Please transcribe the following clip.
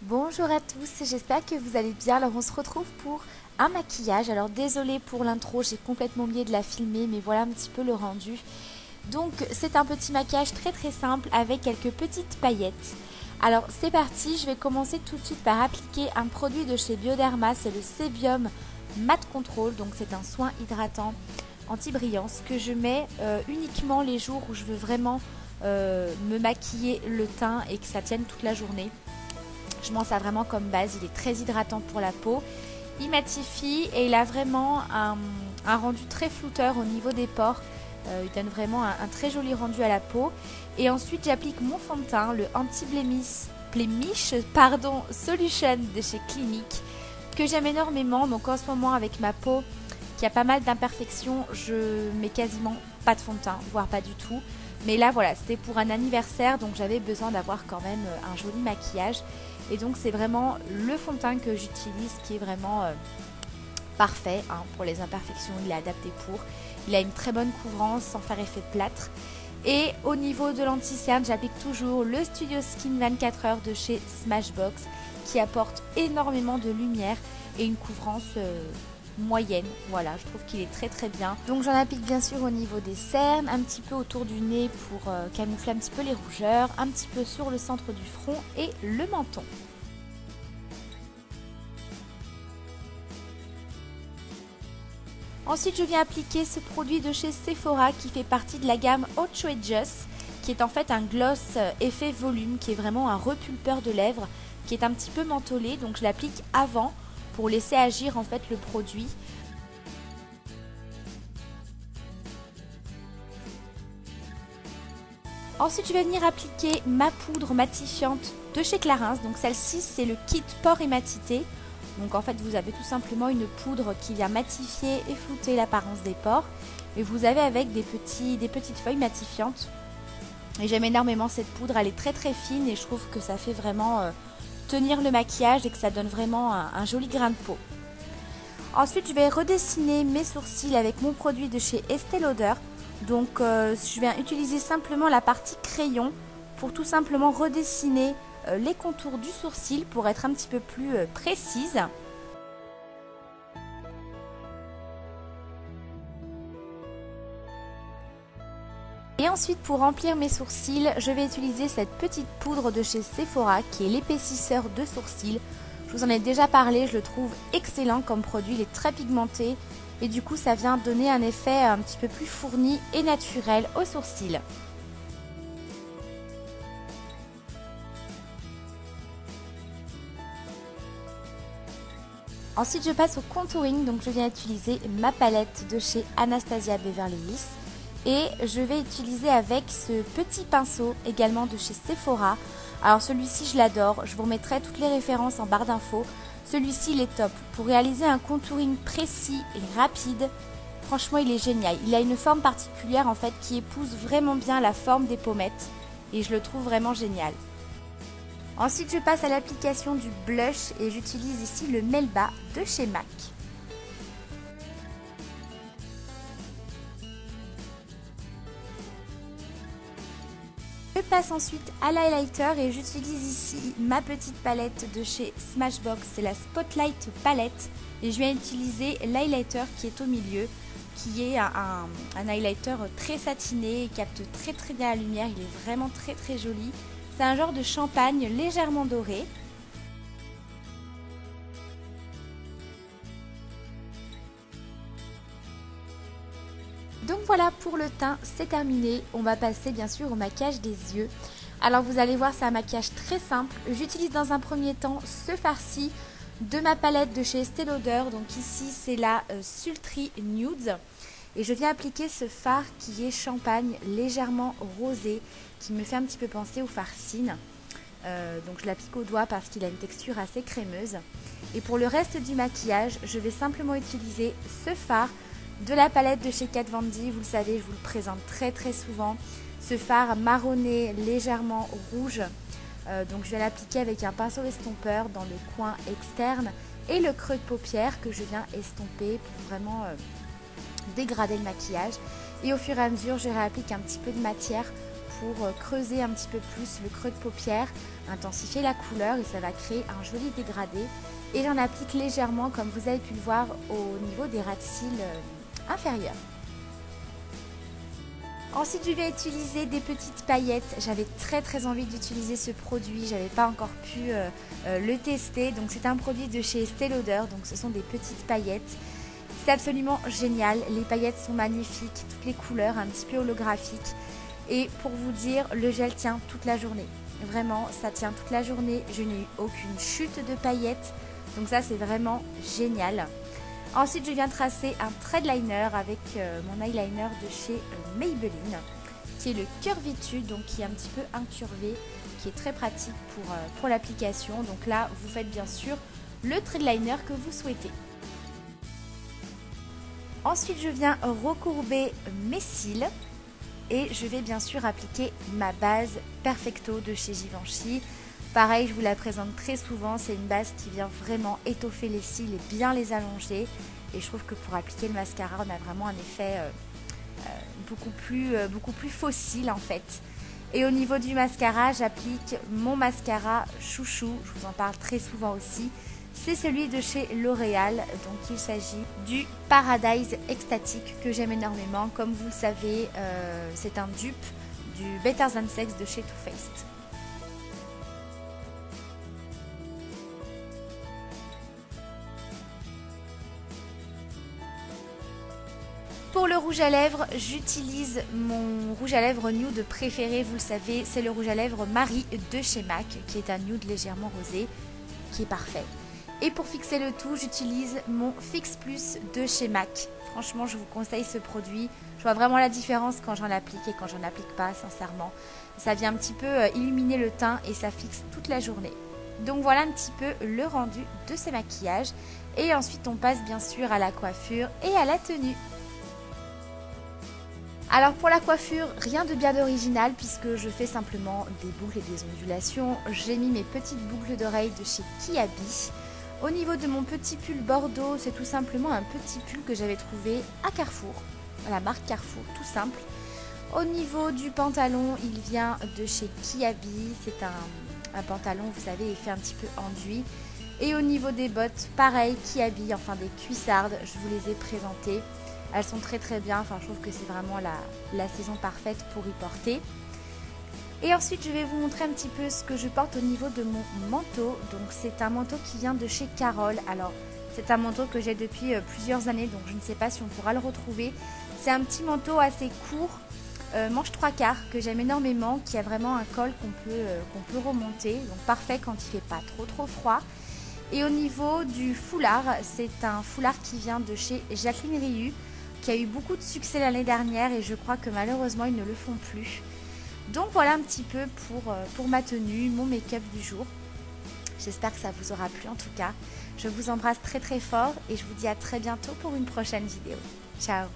Bonjour à tous, j'espère que vous allez bien. Alors on se retrouve pour un maquillage. Alors désolée pour l'intro, j'ai complètement oublié de la filmer, mais voilà un petit peu le rendu. Donc c'est un petit maquillage très simple avec quelques petites paillettes. Alors c'est parti, je vais commencer tout de suite par appliquer un produit de chez Bioderma, c'est le Sébium Matte Control. Donc c'est un soin hydratant anti-brillance que je mets uniquement les jours où je veux vraiment me maquiller le teint et que ça tienne toute la journée. Je m'en sers vraiment comme base, il est très hydratant pour la peau, il matifie et il a vraiment un rendu très flouteur au niveau des pores. Il donne vraiment un très joli rendu à la peau. Et ensuite j'applique mon fond de teint, le Anti-Blemish Solution de chez Clinique, que j'aime énormément. Donc en ce moment avec ma peau qui a pas mal d'imperfections, je mets quasiment pas de fond de teint, voire pas du tout. Mais là voilà, c'était pour un anniversaire, donc j'avais besoin d'avoir quand même un joli maquillage. Et donc c'est vraiment le fond de teint que j'utilise qui est vraiment parfait pour les imperfections, il est adapté pour. Il a une très bonne couvrance sans faire effet de plâtre. Et au niveau de l'anti-cerne, j'applique toujours le Studio Skin 24 heures de chez Smashbox qui apporte énormément de lumière et une couvrance moyenne. Voilà, je trouve qu'il est très bien. Donc j'en applique bien sûr au niveau des cernes, un petit peu autour du nez pour camoufler un petit peu les rougeurs, un petit peu sur le centre du front et le menton. Ensuite, je viens appliquer ce produit de chez Sephora qui fait partie de la gamme Outrageous, qui est en fait un gloss effet volume, qui est vraiment un repulpeur de lèvres, qui est un petit peu mentholé. Donc je l'applique avant pour laisser agir en fait le produit. Ensuite, je vais venir appliquer ma poudre matifiante de chez Clarins. Donc celle-ci, c'est le kit pore et matité. Donc en fait, vous avez tout simplement une poudre qui vient matifier et flouter l'apparence des pores. Et vous avez avec des petites feuilles matifiantes. Et j'aime énormément cette poudre, elle est très fine et je trouve que ça fait vraiment tenir le maquillage et que ça donne vraiment un joli grain de peau. Ensuite, je vais redessiner mes sourcils avec mon produit de chez Estée Lauder. Donc je vais utiliser simplement la partie crayon pour tout simplement redessiner les contours du sourcil pour être un petit peu plus précise. Et ensuite pour remplir mes sourcils, je vais utiliser cette petite poudre de chez Sephora qui est l'épaississeur de sourcils. Je vous en ai déjà parlé, je le trouve excellent comme produit, il est très pigmenté et du coup ça vient donner un effet un petit peu plus fourni et naturel aux sourcils. Ensuite je passe au contouring, donc je viens utiliser ma palette de chez Anastasia Beverly Hills. Et je vais utiliser avec ce petit pinceau également de chez Sephora. Alors celui-ci je l'adore, je vous remettrai toutes les références en barre d'infos. Celui-ci il est top pour réaliser un contouring précis et rapide. Franchement il est génial, il a une forme particulière en fait qui épouse vraiment bien la forme des pommettes. Et je le trouve vraiment génial. Ensuite je passe à l'application du blush et j'utilise ici le Melba de chez MAC. Je passe ensuite à l'highlighter et j'utilise ici ma petite palette de chez Smashbox, c'est la Spotlight palette et je viens utiliser l'highlighter qui est au milieu, qui est un highlighter très satiné, il capte très bien la lumière, il est vraiment très joli. C'est un genre de champagne légèrement doré. Donc voilà, pour le teint, c'est terminé. On va passer bien sûr au maquillage des yeux. Alors vous allez voir, c'est un maquillage très simple. J'utilise dans un premier temps ce farci de ma palette de chez Estée Lauder. Donc ici, c'est la Sultry Nude. Et je viens appliquer ce fard qui est champagne légèrement rosé, qui me fait un petit peu penser au farcine. Donc je l'applique au doigt parce qu'il a une texture assez crémeuse. Et pour le reste du maquillage, je vais simplement utiliser ce fard de la palette de chez Kat Von D. Vous le savez, je vous le présente très souvent. Ce fard marronné, légèrement rouge. Donc je vais l'appliquer avec un pinceau estompeur dans le coin externe et le creux de paupière que je viens estomper pour vraiment dégrader le maquillage. Et au fur et à mesure, je réapplique un petit peu de matière pour creuser un petit peu plus le creux de paupière, intensifier la couleur et ça va créer un joli dégradé. Et j'en applique légèrement comme vous avez pu le voir au niveau des ras de cils inférieurs. Ensuite, je vais utiliser des petites paillettes. J'avais très envie d'utiliser ce produit. J'avais pas encore pu le tester. Donc, c'est un produit de chez Estée Lauder. Donc, ce sont des petites paillettes. C'est absolument génial. Les paillettes sont magnifiques. Toutes les couleurs, un petit peu holographiques. Et pour vous dire, le gel tient toute la journée. Vraiment, ça tient toute la journée. Je n'ai eu aucune chute de paillettes. Donc, ça, c'est vraiment génial. Ensuite, je viens tracer un thread liner avec mon eyeliner de chez Maybelline, qui est le Curvitude, donc qui est un petit peu incurvé, qui est très pratique pour l'application. Donc là, vous faites bien sûr le thread liner que vous souhaitez. Ensuite, je viens recourber mes cils et je vais bien sûr appliquer ma base Perfecto de chez Givenchy. Pareil, je vous la présente très souvent, c'est une base qui vient vraiment étoffer les cils et bien les allonger. Et je trouve que pour appliquer le mascara, on a vraiment un effet beaucoup plus fossile en fait. Et au niveau du mascara, j'applique mon mascara chouchou, je vous en parle très souvent aussi. C'est celui de chez L'Oréal, donc il s'agit du Paradise Extatic que j'aime énormément. Comme vous le savez, c'est un dupe du Better Than Sex de chez Too Faced. Pour le rouge à lèvres, j'utilise mon rouge à lèvres nude préféré, vous le savez, c'est le rouge à lèvres Marie de chez MAC, qui est un nude légèrement rosé, qui est parfait. Et pour fixer le tout, j'utilise mon Fix Plus de chez MAC. Franchement, je vous conseille ce produit. Je vois vraiment la différence quand j'en applique et quand j'en applique pas, sincèrement. Ça vient un petit peu illuminer le teint et ça fixe toute la journée. Donc voilà un petit peu le rendu de ce maquillage. Et ensuite, on passe bien sûr à la coiffure et à la tenue. Alors pour la coiffure, rien de bien original puisque je fais simplement des boucles et des ondulations. J'ai mis mes petites boucles d'oreilles de chez Kiabi. Au niveau de mon petit pull bordeaux, c'est tout simplement un petit pull que j'avais trouvé à Carrefour, à la marque Carrefour, tout simple. Au niveau du pantalon, il vient de chez Kiabi. C'est un pantalon, vous savez, il fait un petit peu enduit. Et au niveau des bottes, pareil, Kiabi, enfin des cuissardes, je vous les ai présentées. Elles sont très bien, enfin je trouve que c'est vraiment la saison parfaite pour y porter. Et ensuite je vais vous montrer un petit peu ce que je porte au niveau de mon manteau. Donc c'est un manteau qui vient de chez Carole. Alors c'est un manteau que j'ai depuis plusieurs années, donc je ne sais pas si on pourra le retrouver. C'est un petit manteau assez court, manche 3/4, que j'aime énormément, qui a vraiment un col qu'on peut remonter. Donc parfait quand il fait pas trop froid. Et au niveau du foulard, c'est un foulard qui vient de chez Jacqueline Riu, qui a eu beaucoup de succès l'année dernière et je crois que malheureusement ils ne le font plus. Donc voilà un petit peu pour ma tenue, mon make-up du jour. J'espère que ça vous aura plu en tout cas. Je vous embrasse très fort et je vous dis à très bientôt pour une prochaine vidéo. Ciao!